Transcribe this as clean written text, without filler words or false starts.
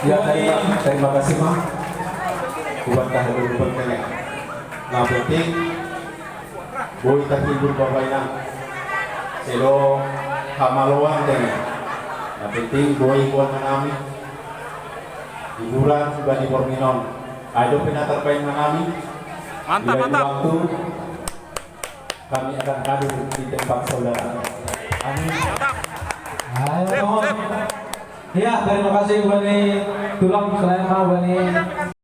Ya, terima kasih mah buat kehadiran bertanya. Nah, penting boy terhibur babainan selo hamaloan deh. Nah, penting boy buat manami hiburan sudah di Porminon. Ayo pina terbaik manami. Mantap, mantap. Waktu kami akan hadir di tempat saudara. Amin. Sip, sip. Ya, terima kasih Bani Tulang selain Bani